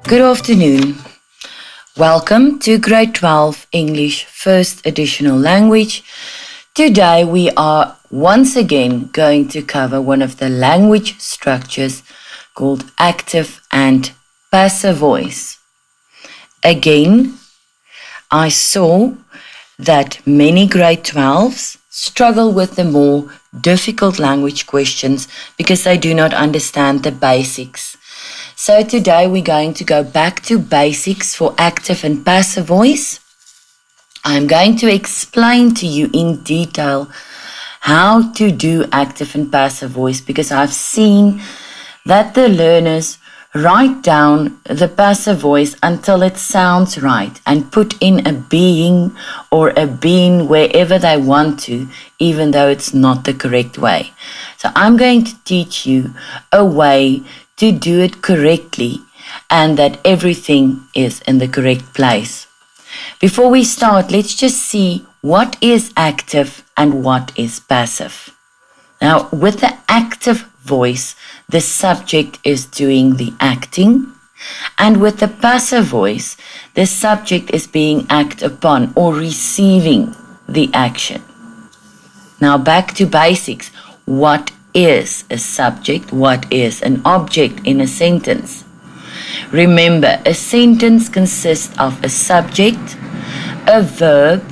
Good afternoon. Welcome to Grade 12 English First Additional Language. Today we are once again going to cover one of the language structures called active and passive voice. Again, I saw that many grade 12s struggle with the more difficult language questions because they do not understand the basics. So today we're going to go back to basics for active and passive voice. I'm going to explain to you in detail how to do active and passive voice because I've seen that the learners write down the passive voice until it sounds right and put in a being or a bean wherever they want to, even though it's not the correct way. So I'm going to teach you a way to do it correctly and that everything is in the correct place. Before we start, let's just see what is active and what is passive. Now, with the active voice, the subject is doing the acting, and with the passive voice, the subject is being acted upon or receiving the action. Now, back to basics. What is a subject? What is an object in a sentence? Remember, a sentence consists of a subject, a verb,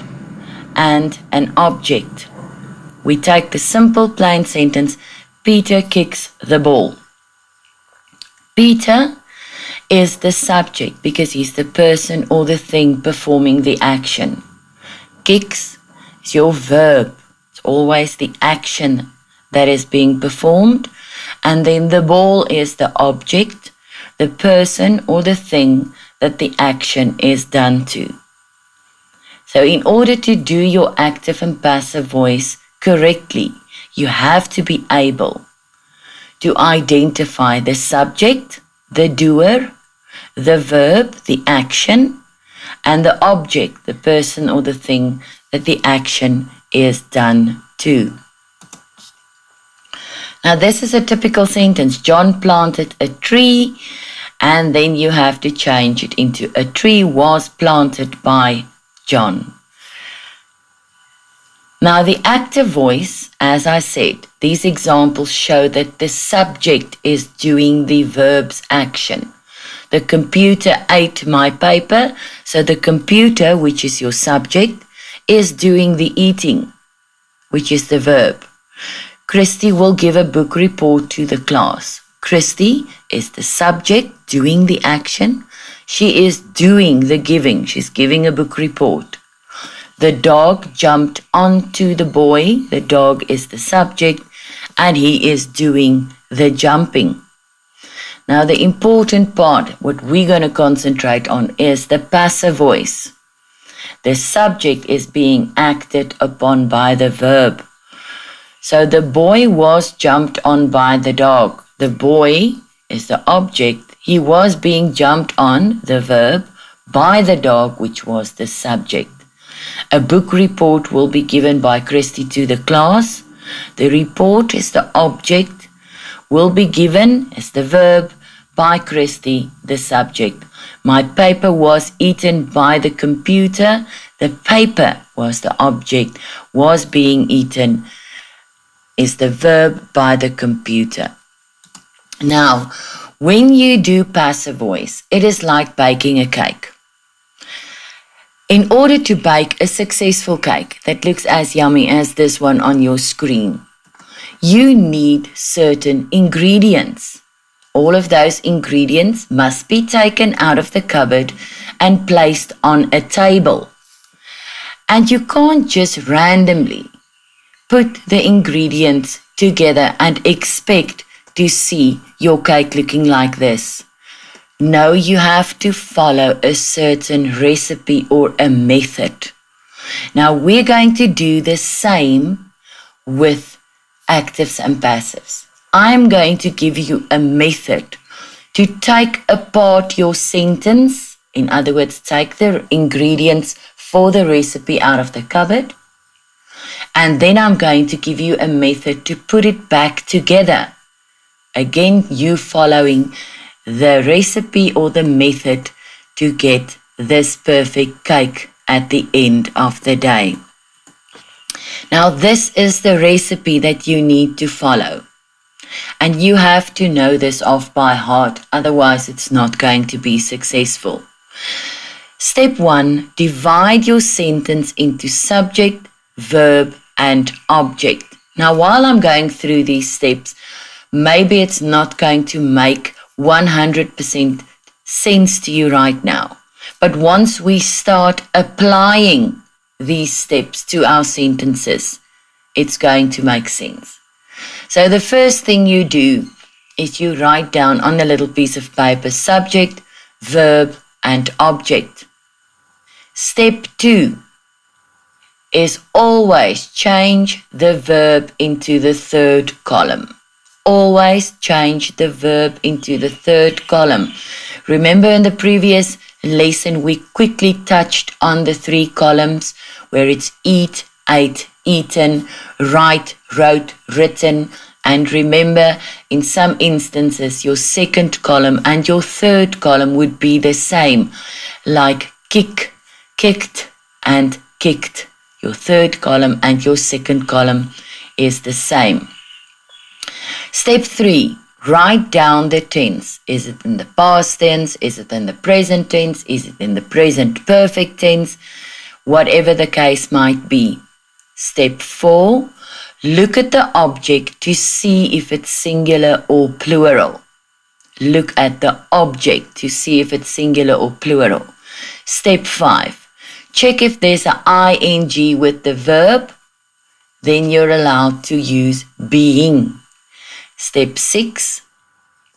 and an object. We take the simple plain sentence, Peter kicks the ball. Peter is the subject because he's the person or the thing performing the action. Kicks is your verb. It's always the action that is being performed. And then the ball is the object, the person or the thing that the action is done to. So in order to do your active and passive voice correctly, you have to be able to identify the subject, the doer, the verb, the action, and the object, the person or the thing that the action is done to. Now this is a typical sentence. John planted a tree, and then you have to change it into a tree was planted by John. Now the active voice, as I said, these examples show that the subject is doing the verb's action. The computer ate my paper, so the computer, which is your subject, is doing the eating, which is the verb. Christy will give a book report to the class. Christy is the subject doing the action. She is doing the giving. She's giving a book report. The dog jumped onto the boy. The dog is the subject and he is doing the jumping. Now the important part, what we're going to concentrate on is the passive voice. The subject is being acted upon by the verb. So the boy was jumped on by the dog. The boy is the object. He was being jumped on, the verb, by the dog, which was the subject. A book report will be given by Christy to the class. The report is the object, will be given as the verb by Christy, the subject. My paper was eaten by the computer. The paper was the object, was being eaten is the verb by the computer. Now, when you do passive voice, it is like baking a cake. In order to bake a successful cake that looks as yummy as this one on your screen, you need certain ingredients. All of those ingredients must be taken out of the cupboard and placed on a table. And you can't just randomly put the ingredients together and expect to see your cake looking like this. No, you have to follow a certain recipe or a method. Now we're going to do the same with actives and passives. I'm going to give you a method to take apart your sentence. In other words, take the ingredients for the recipe out of the cupboard. And then I'm going to give you a method to put it back together. Again, you following the recipe or the method to get this perfect cake at the end of the day. Now, this is the recipe that you need to follow. And you have to know this off by heart, otherwise it's not going to be successful. Step 1, divide your sentence into subject, verb, and object. Now, while I'm going through these steps, maybe it's not going to make 100% sense to you right now. But once we start applying these steps to our sentences, it's going to make sense. So the first thing you do is you write down on a little piece of paper subject, verb, and object. Step 2 is always change the verb into the third column. Always change the verb into the third column. Remember in the previous lesson we quickly touched on the 3 columns where it's eat, ate, eaten, write, wrote, written, and remember in some instances your second column and your third column would be the same, like kick, kicked, and kicked. Your third column and your second column is the same. Step 3, write down the tense. Is it in the past tense? Is it in the present tense? Is it in the present perfect tense? Whatever the case might be. Step 4, look at the object to see if it's singular or plural. Look at the object to see if it's singular or plural. Step 5, check if there's an ing with the verb. Then you're allowed to use being. Step 6,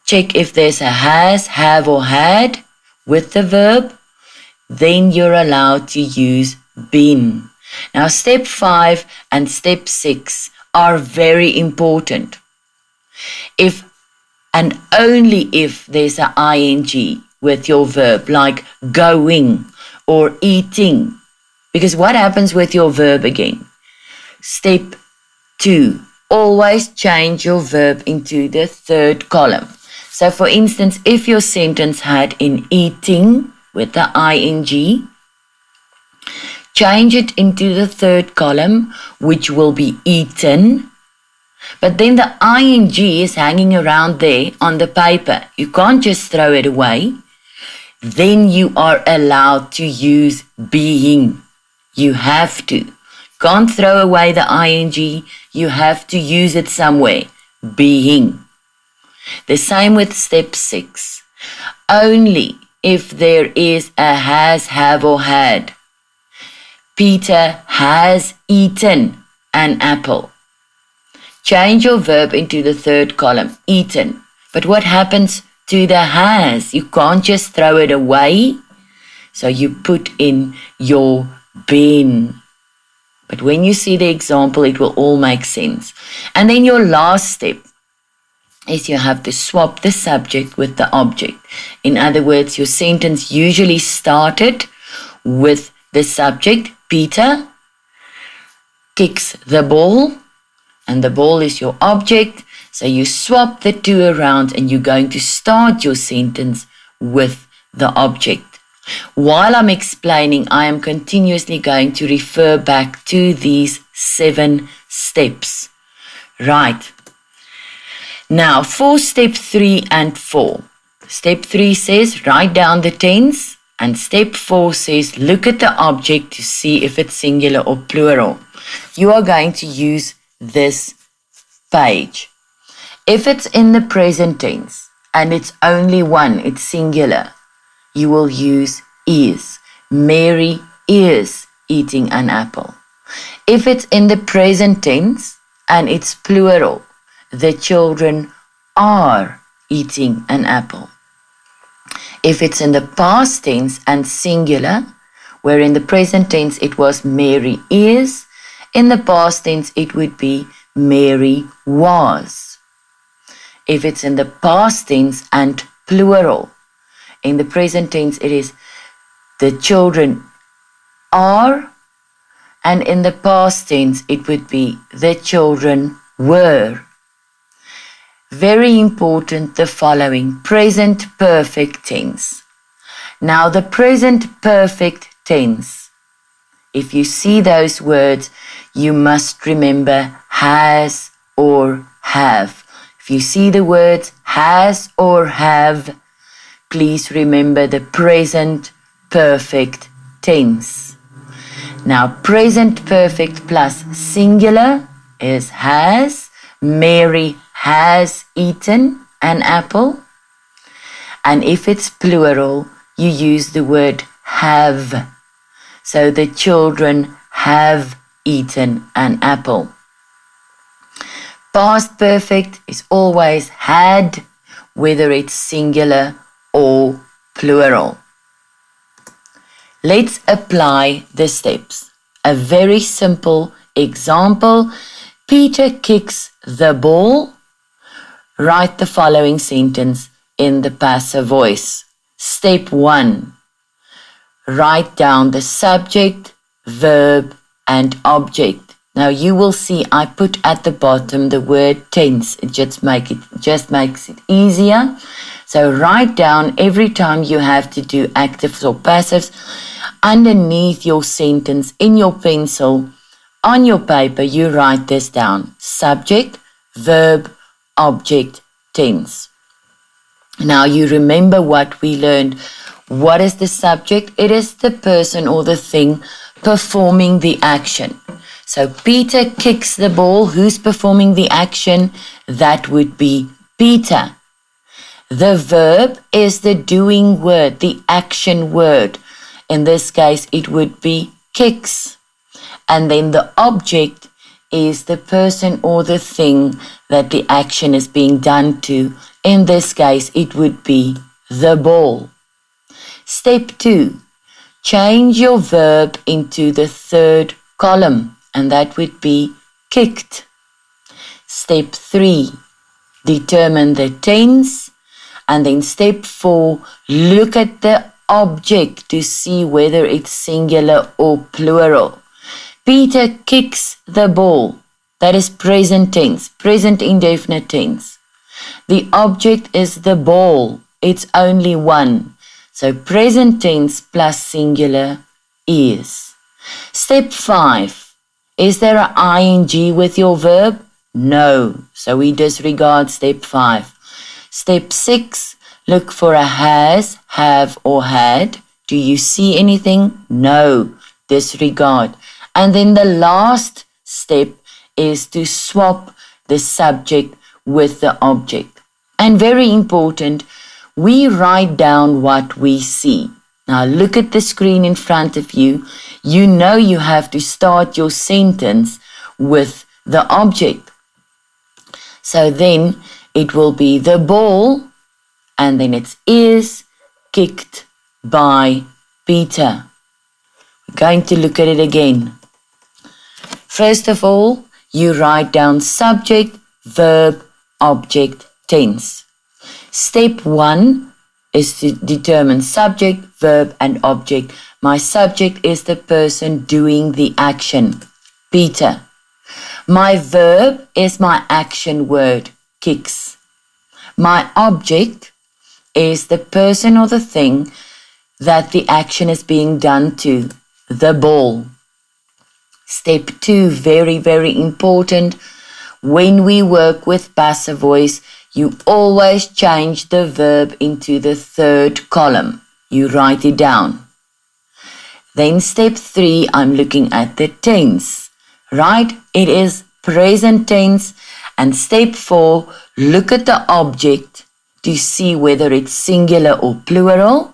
check if there's a has, have, or had with the verb. Then you're allowed to use been. Now, step 5 and step 6 are very important. If and only if there's an ing with your verb, like going or eating. Because what happens with your verb again? Step 2, always change your verb into the third column. So, for instance, if your sentence had in eating with the ing, change it into the third column, which will be eaten. But then the ing is hanging around there on the paper. You can't just throw it away. Then you are allowed to use being. You have to. Can't throw away the ing. You have to use it somewhere. Being. The same with step 6. Only if there is a has, have, or had. Peter has eaten an apple. Change your verb into the third column, eaten. But what happens to the has? You can't just throw it away. So you put in your been. But when you see the example, it will all make sense. And then your last step is you have to swap the subject with the object. In other words, your sentence usually started with the subject, Peter kicks the ball, and the ball is your object. So you swap the two around and you're going to start your sentence with the object. While I'm explaining, I am continuously going to refer back to these 7 steps. Right. Now, for step 3 and 4. Step 3 says write down the tense, and step 4 says look at the object to see if it's singular or plural. You are going to use this page. If it's in the present tense and it's only one, it's singular, you will use is. Mary is eating an apple. If it's in the present tense and it's plural, the children are eating an apple. If it's in the past tense and singular, where in the present tense it was Mary is, in the past tense it would be Mary was. If it's in the past tense and plural, in the present tense it is the children are, and in the past tense it would be the children were. Very important, the following: present perfect tense. Now the present perfect tense, if you see those words, you must remember has or have. If you see the words has or have, please remember the present perfect tense. Now, present perfect plus singular is has. Mary has eaten an apple. And if it's plural, you use the word have. So the children have eaten an apple. Past perfect is always had, whether it's singular or plural. Let's apply the steps. A very simple example. Peter kicks the ball. Write the following sentence in the passive voice. Step 1. Write down the subject, verb, and object. Now you will see I put at the bottom the word tense. It just makes it easier. So write down every time you have to do actives or passives underneath your sentence in your pencil. On your paper, you write this down. Subject, verb, object, tense. Now you remember what we learned. What is the subject? It is the person or the thing performing the action. So Peter kicks the ball. Who's performing the action? That would be Peter. The verb is the doing word, the action word. In this case, it would be kicks. And then the object is the person or the thing that the action is being done to. In this case, it would be the ball. Step 2. Change your verb into the third column, and that would be kicked. Step 3. Determine the tense. And then step 4, look at the object to see whether it's singular or plural. Peter kicks the ball. That is present tense, present indefinite tense. The object is the ball. It's only one. So present tense plus singular is. Step 5. Is there an ing with your verb? No. So we disregard step 5. Step 6. Look for a has, have, or had. Do you see anything? No. Disregard. And then the last step is to swap the subject with the object. And very important, we write down what we see. Now look at the screen in front of you. You know you have to start your sentence with the object. So then it will be the ball, and then it is kicked by Peter. We're going to look at it again. First of all, you write down subject, verb, object, tense. Step 1 is to determine subject, verb, and object. My subject is the person doing the action, Peter. My verb is my action word, kicks. My object is the person or the thing that the action is being done to, the ball. Step 2, very, very important. When we work with passive voice, you always change the verb into the third column. You write it down. Then step 3, I'm looking at the tense, right? It is present tense. And step 4, look at the object to see whether it's singular or plural.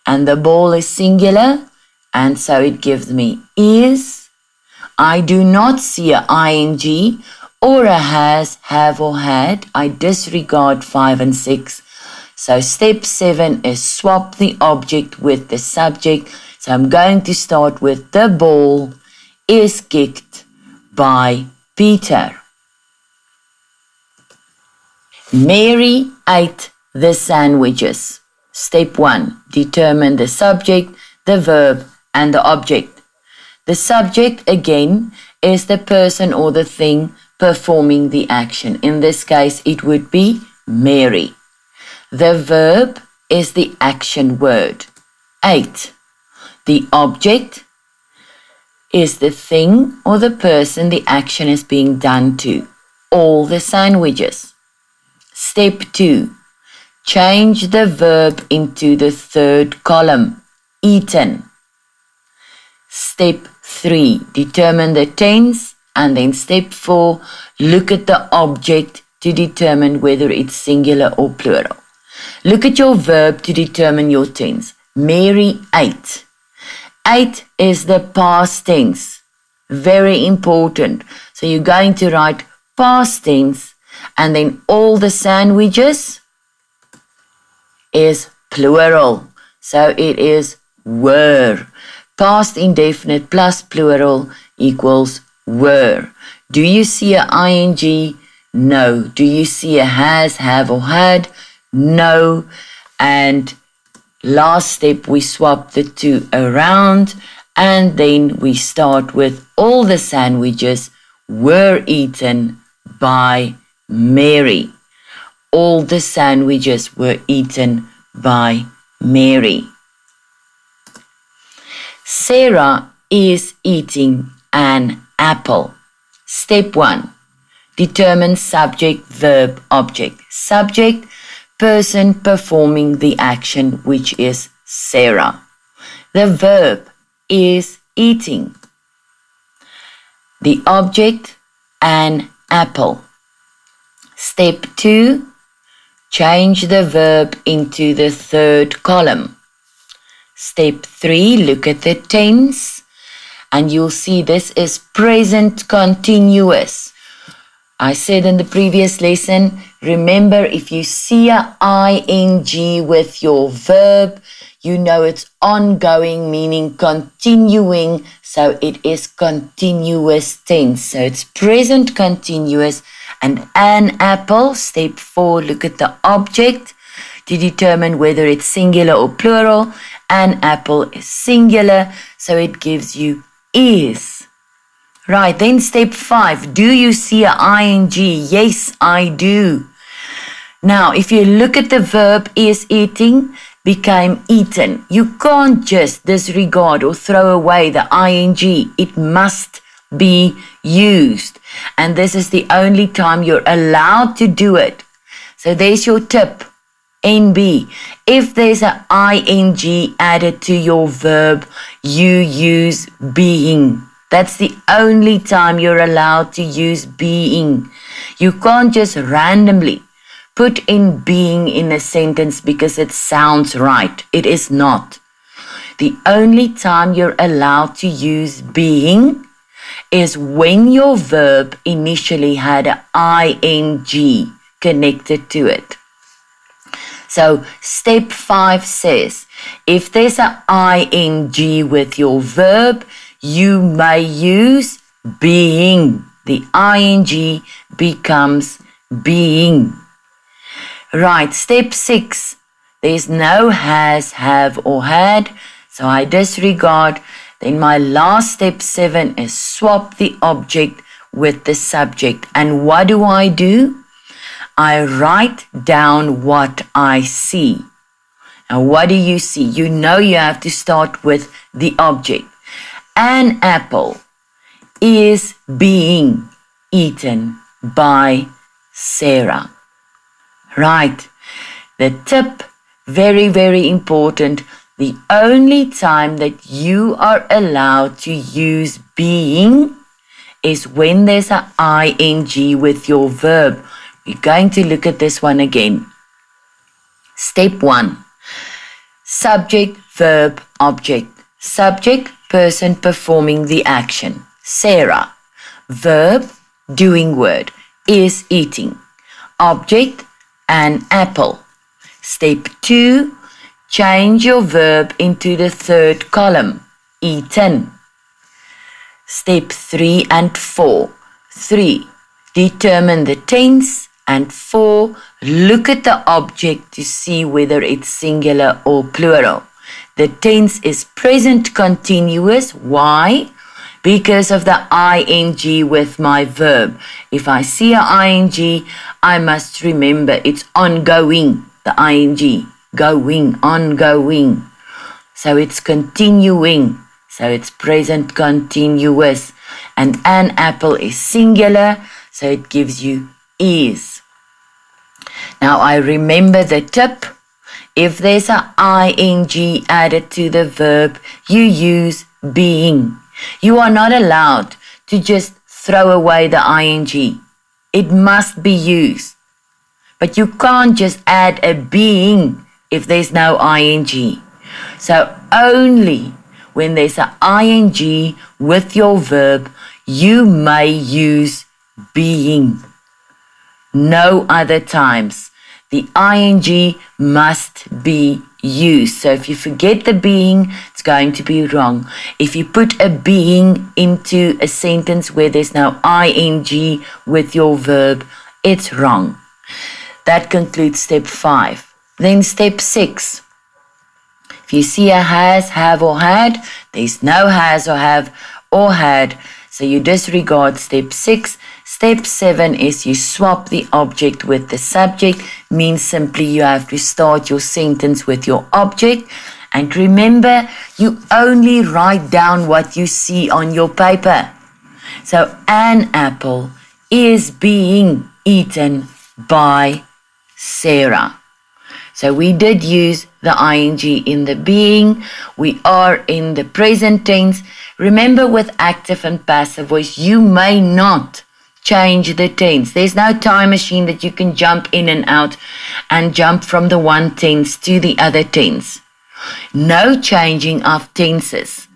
And the ball is singular, and so it gives me is. I do not see a ing or a has, have, or had. I disregard 5 and 6. So step 7 is swap the object with the subject. So I'm going to start with the ball is kicked by Peter. Mary ate the sandwiches. Step 1. Determine the subject, the verb, and the object. The subject, again, is the person or the thing performing the action. In this case, it would be Mary. The verb is the action word. 8. The object is the thing or the person the action is being done to. All the sandwiches. Step 2. Change the verb into the third column. Eaten. Step 3. Determine the tense. And then step 4. Look at the object to determine whether it's singular or plural. Look at your verb to determine your tense. Mary ate. Ate is the past tense. Very important. So you're going to write past tense and then all the sandwiches is plural. So it is were. Past indefinite plus plural equals were. Do you see a ing? No. Do you see a has, have or had? No. And last step, we swap the two around and then we start with all the sandwiches were eaten by Mary. All the sandwiches were eaten by Mary. Sarah is eating an apple. Step 1. Determine subject, verb, object. Subject, person performing the action, which is Sarah. The verb is eating. The object, an apple. Step 2. Change the verb into the third column. Step 3. Look at the tense. And you'll see this is present continuous. I said in the previous lesson, remember if you see a ing with your verb, you know it's ongoing, meaning continuing. So it is continuous tense. So it's present continuous. And an apple, step 4, look at the object to determine whether it's singular or plural. An apple is singular, so it gives you is. Right, then step 5. Do you see a ing? Yes, I do. Now, if you look at the verb is eating, became eaten. You can't just disregard or throw away the ing. It must be used. And this is the only time you're allowed to do it. So there's your tip. NB. If there's an ing added to your verb, you use being. That's the only time you're allowed to use being. You can't just randomly put in being in a sentence because it sounds right. It is not. The only time you're allowed to use being is when your verb initially had an ing connected to it. So step 5 says, if there's an ing with your verb, you may use being. The ing becomes being. Right, step 6. There's no has, have or had, so I disregard. Then my last step 7 is swap the object with the subject. And what do? I write down what I see. Now, what do you see? You know you have to start with the object. An apple is being eaten by Sarah. Right. The tip, very, very important. The only time that you are allowed to use being is when there's an ing with your verb. We're going to look at this one again. Step 1. Subject, verb, object. Subject, person performing the action. Sarah. Verb, doing word, is eating. Object, an apple. Step 2. Change your verb into the third column. Eaten. Step 3 and 4. 3. Determine the tense. And 4, look at the object to see whether it's singular or plural. The tense is present continuous. Why? because of the ing with my verb. If I see a ing, I must remember it's ongoing, the ing, going, ongoing. So it's continuing, so it's present continuous. And an apple is singular, so it gives you is. Now I remember the tip. If there's an ing added to the verb, you use being. You are not allowed to just throw away the ing. It must be used. But you can't just add a being if there's no ing. So only when there's an ing with your verb, you may use being. No other times. The ing must be used. So if you forget the being, it's going to be wrong. If you put a being into a sentence where there's no ing with your verb, it's wrong. That concludes step 5. Then step 6. If you see a has, have or had, there's no has or have or had. So you disregard step 6. Step 7 is you swap the object with the subject. Means simply you have to start your sentence with your object. And remember, you only write down what you see on your paper. So an apple is being eaten by Sarah. So we did use the ing in the being. We are in the present tense. Remember, with active and passive voice, you may not change the tense. There's no time machine that you can jump in and out and jump from the one tense to the other tense. No changing of tenses.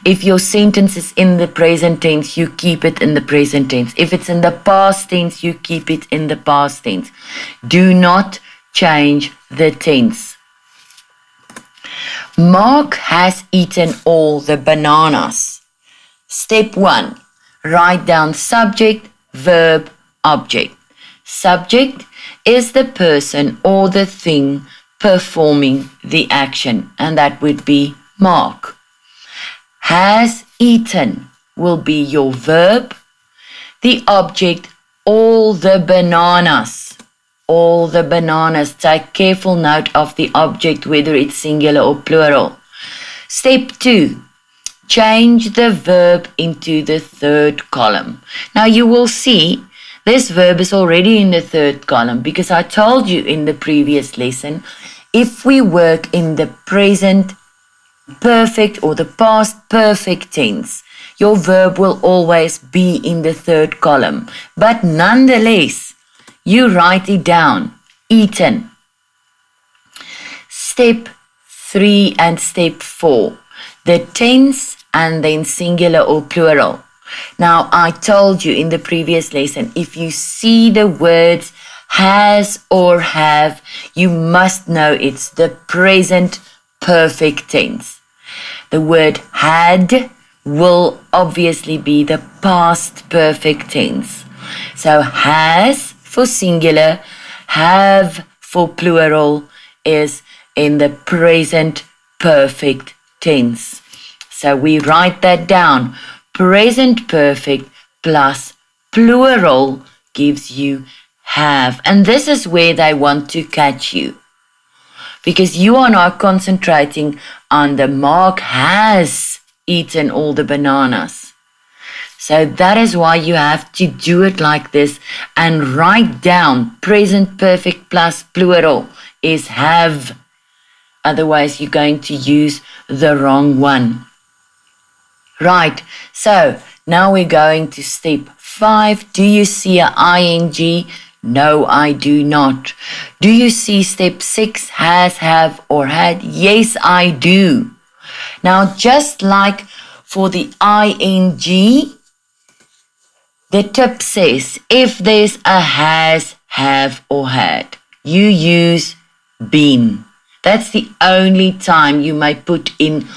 If your sentence is in the present tense, you keep it in the present tense. If it's in the past tense, you keep it in the past tense. Do not change the tense. Mark has eaten all the bananas. Step 1. Write down subject, verb, object. Subject is the person or the thing performing the action, and that would be Mark. Has eaten will be your verb. The object, all the bananas. All the bananas. Take careful note of the object, whether it's singular or plural. Step 2. Change the verb into the third column. Now you will see this verb is already in the third column because I told you in the previous lesson, if we work in the present perfect or the past perfect tense, your verb will always be in the third column. But nonetheless, you write it down, eaten. Step 3 and step 4, the tense and then singular or plural. Now, I told you in the previous lesson, if you see the words has or have, you must know it's the present perfect tense. The word had will obviously be the past perfect tense. So has for singular, have for plural is in the present perfect tense. So we write that down. Present perfect plus plural gives you have. And this is where they want to catch you, because you are not concentrating on the Mark has eaten all the bananas. So that is why you have to do it like this and write down present perfect plus plural is have. Otherwise, you're going to use the wrong one. Right, so now we're going to step 5. Do you see an ing? No, I do not. Do you see step 6, has, have, or had? Yes, I do. Now, just like for the ing, the tip says, if there's a has, have, or had, you use been. That's the only time you may put in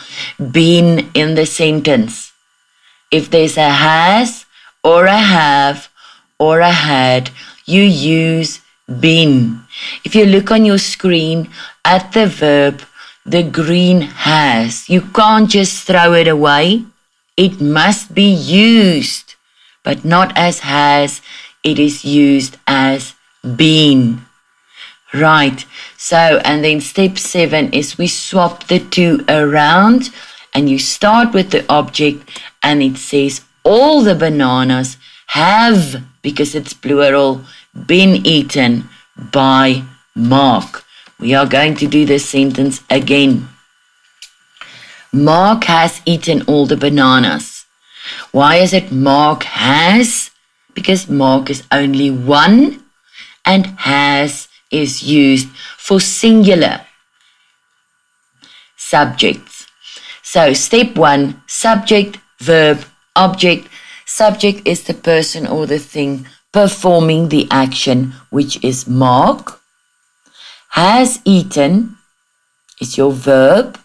been in the sentence. If there's a has, or a have, or a had, you use been. If you look on your screen at the verb, the green has, you can't just throw it away. It must be used, but not as has. It is used as been. Right, so and then step 7 is we swap the two around, and you start with the object and it says all the bananas have, because it's plural, been eaten by Mark. We are going to do this sentence again. Mark has eaten all the bananas. Why is it Mark has? Because Mark is only one, and has is used for singular subjects. So step 1, subject, verb, object. Subject is the person or the thing performing the action, which is Mark. Has eaten is your verb.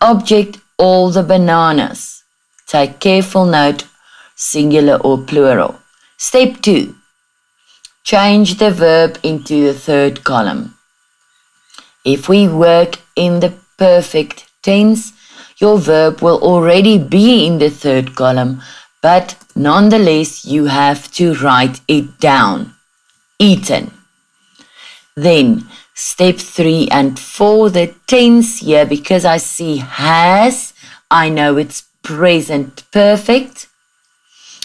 Object, all the bananas. Take careful note, singular or plural. Step 2, change the verb into the third column. If we work in the perfect tense, your verb will already be in the third column, but nonetheless you have to write it down. Eaten. Then step 3 and 4, the tense here, because I see has, I know it's present perfect.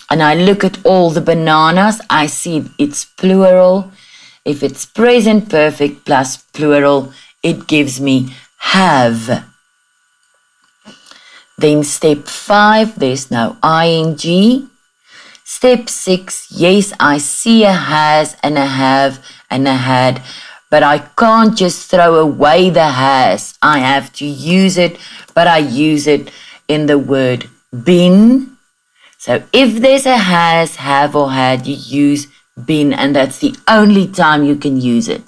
And I look at all the bananas, I see it's plural. If it's present perfect plus plural, it gives me have. Then step 5, there's no ing. Step 6, yes, I see a has and a have and a had, but I can't just throw away the has. I have to use it, but I use it in the word been. So if there's a has, have or had, you use been, and that's the only time you can use it.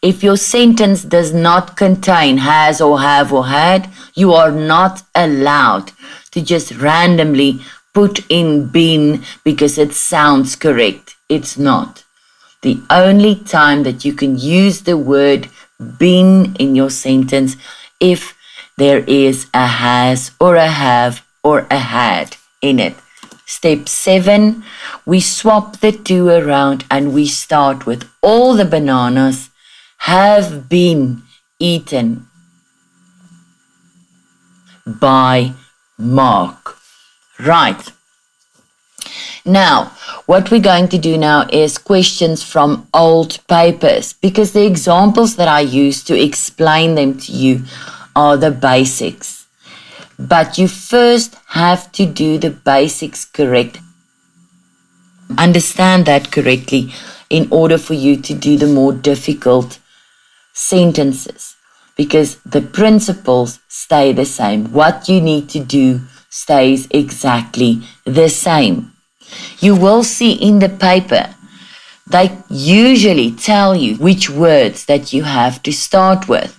If your sentence does not contain has or have or had, you are not allowed to just randomly put in been because it sounds correct. It's not. The only time that you can use the word been in your sentence if there is a has or a have or a had in it. Step 7, we swap the two around and we start with all the bananas have been eaten by Mark. Right. Now, what we're going to do now is questions from old papers, because the examples that I use to explain them to you are the basics. But you first have to do the basics correct. Understand that correctly in order for you to do the more difficult sentences, because the principles stay the same. What you need to do stays exactly the same. You will see in the paper, they usually tell you which words that you have to start with.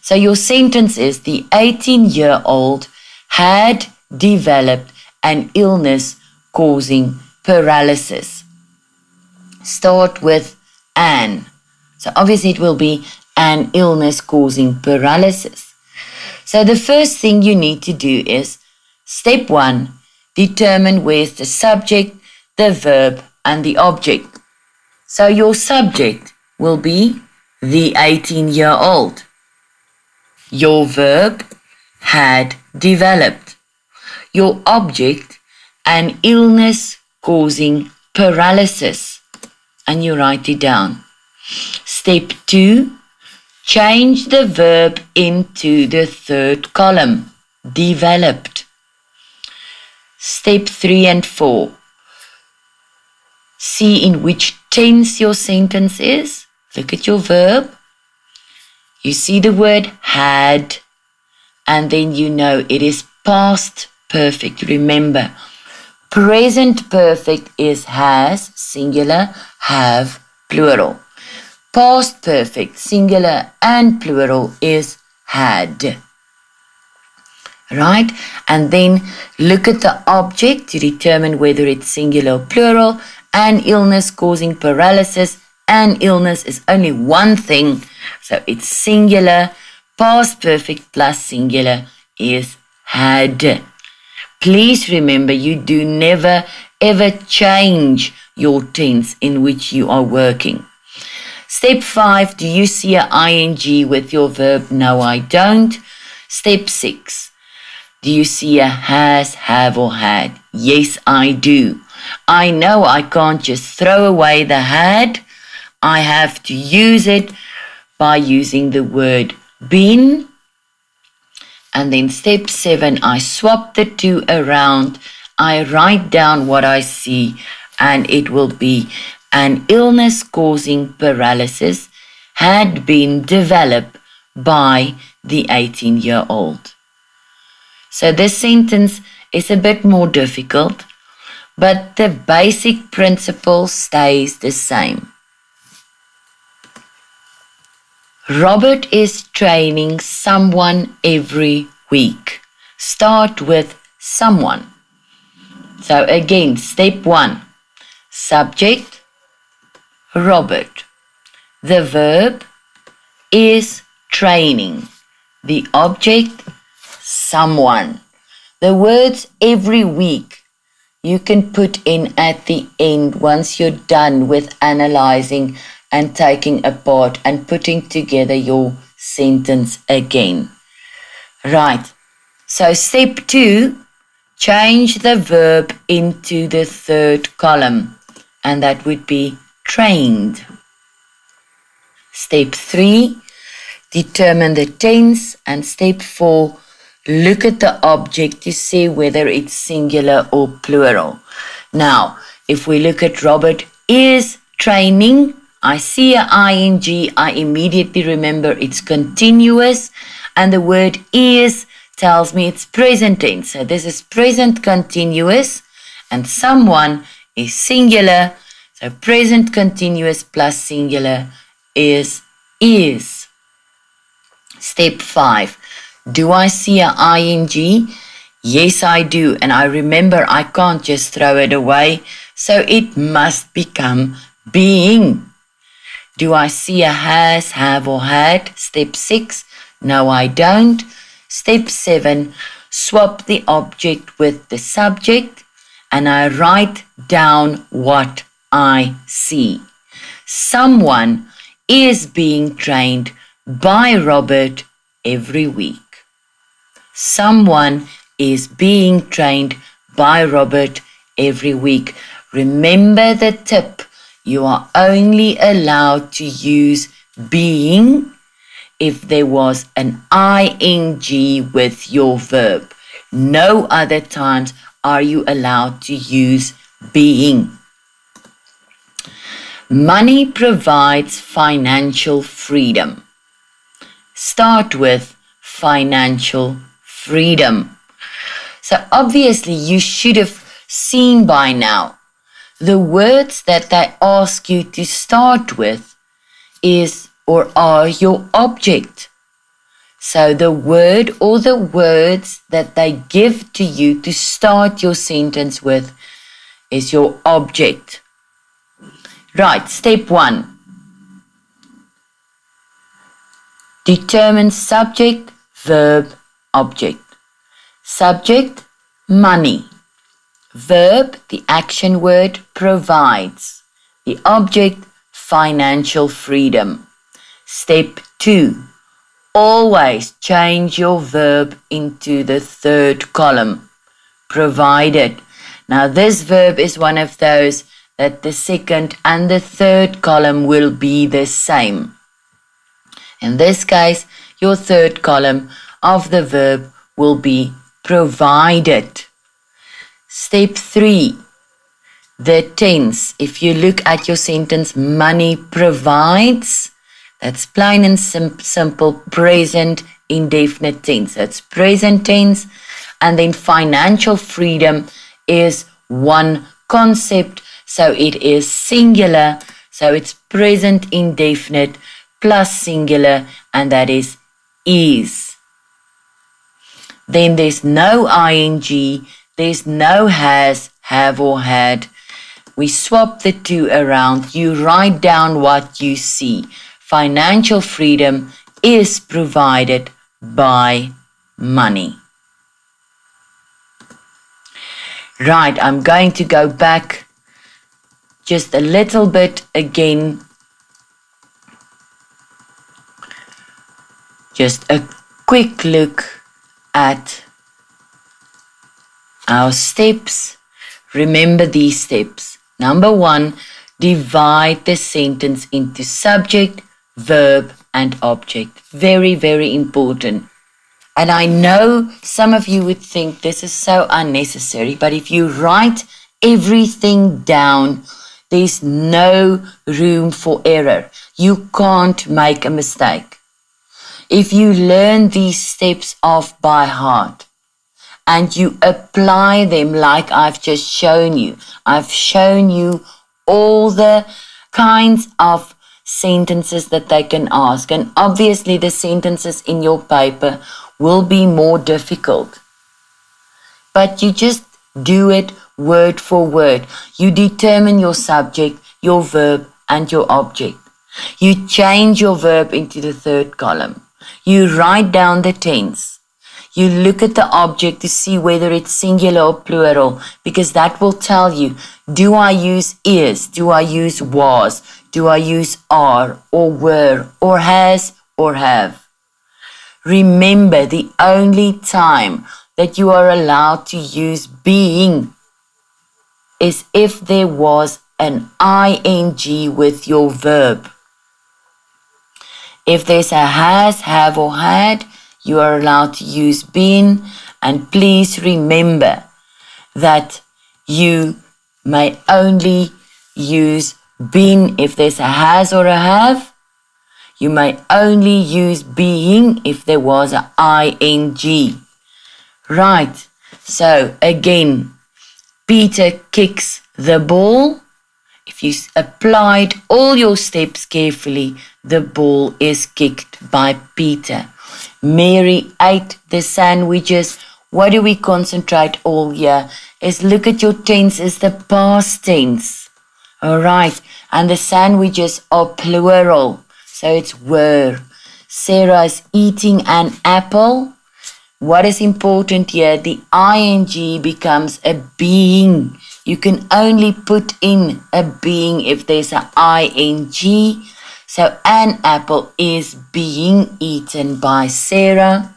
So your sentence is, the 18-year-old had developed an illness causing paralysis. Start with an. So obviously it will be an illness causing paralysis. So the first thing you need to do is, step 1, determine where's the subject, the verb, and the object. So your subject will be the 18-year-old. Your verb, had developed. Your object, an illness causing paralysis. And you write it down. Step 2, change the verb into the third column, developed. Step 3 and 4, see in which tense your sentence is. Look at your verb. You see the word had, and then you know it is past perfect. Remember, present perfect is has, singular, have, plural. Past perfect, singular and plural, is had. Right? And then look at the object to determine whether it's singular or plural. An illness causing paralysis. An illness is only one thing, so it's singular. Past perfect plus singular is had. Please remember, you do never ever change your tense in which you are working. Step 5, do you see an ing with your verb? No, I don't. Step 6, do you see a has, have, or had? Yes, I do. I know I can't just throw away the had. I have to use it by using the word been. And then step 7, I swap the two around. I write down what I see, and it will be an illness causing paralysis had been developed by the 18-year-old. So this sentence is a bit more difficult, but the basic principle stays the same. Robert is training someone every week. Start with someone. So again, step 1, subject, Robert. The verb is training. The object, someone. The words every week you can put in at the end once you're done with analyzing and taking apart and putting together your sentence again. Right, so step 2, change the verb into the third column, and that would be trained. Step 3, determine the tense, and step 4, look at the object to see whether it's singular or plural. Now, if we look at Robert is training, I see an ing, I immediately remember it's continuous, and the word is tells me it's present tense. So this is present continuous, and someone is singular, so present continuous plus singular is. Step 5, do I see an ing? Yes, I do, and I remember I can't just throw it away, so it must become being. Do I see a has, have, or had? Step 6, no, I don't. Step 7, swap the object with the subject, and I write down what I see. Someone is being trained by Robert every week. Someone is being trained by Robert every week. Remember the tip. You are only allowed to use being if there was an ing with your verb. No other times are you allowed to use being. Money provides financial freedom. Start with financial freedom. So obviously you should have seen by now the words that they ask you to start with is or are your object. So the word or the words that they give to you to start your sentence with is your object. Right, step 1. Determine subject, verb, object. Subject, money. Verb, the action word, provides. The object, financial freedom. Step 2. Always change your verb into the third column. Provided. Now this verb is one of those that the second and the third column will be the same. In this case, your third column of the verb will be provided. Step 3, the tense. If you look at your sentence, money provides, that's plain and simple present indefinite tense. That's present tense. And then financial freedom is one concept, so it is singular. So it's present indefinite plus singular, and that is. Then there's no ing, there's no has, have, or had. We swap the two around. You write down what you see. Financial freedom is provided by money. Right, I'm going to go back just a little bit again. Just a quick look at our steps. Remember these steps. Number 1, divide the sentence into subject, verb, and object. Very, very important. And I know some of you would think this is so unnecessary, but if you write everything down, there's no room for error. You can't make a mistake. If you learn these steps off by heart and you apply them like I've just shown you, I've shown you all the kinds of sentences that they can ask. And obviously the sentences in your paper will be more difficult. But you just do it word for word. You determine your subject, your verb, and your object. You change your verb into the third column. You write down the tense. You look at the object to see whether it's singular or plural, because that will tell you, do I use is, do I use was, do I use are, or were, or has, or have. Remember, the only time that you are allowed to use being is if there was an ing with your verb. If there's a has, have, or had, you are allowed to use been. And please remember that you may only use been if there's a has or a have. You may only use being if there was an ing. Right, so again, Peter kicks the ball. If you applied all your steps carefully, the ball is kicked by Peter. Mary ate the sandwiches. What do we concentrate all here? Is look at your tense is the past tense. All right, and the sandwiches are plural, so it's were. Sarah is eating an apple. What is important here? The ing becomes a being. You can only put in a being if there's an ing. So an apple is being eaten by Sarah.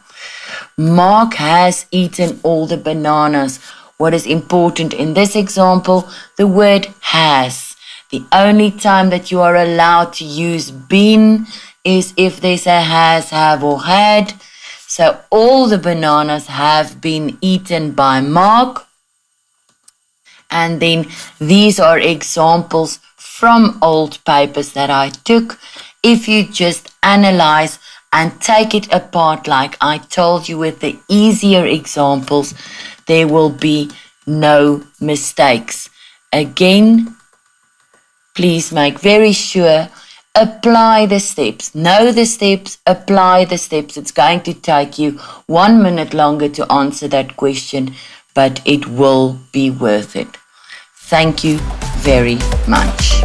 Mark has eaten all the bananas. What is important in this example? The word has. The only time that you are allowed to use been is if there's a has, have, or had. So all the bananas have been eaten by Mark. And then these are examples from old papers that I took. If you just analyze and take it apart like I told you with the easier examples, there will be no mistakes. Again, please make very sure, apply the steps. Know the steps, apply the steps. It's going to take you 1 minute longer to answer that question, but it will be worth it. Thank you very much.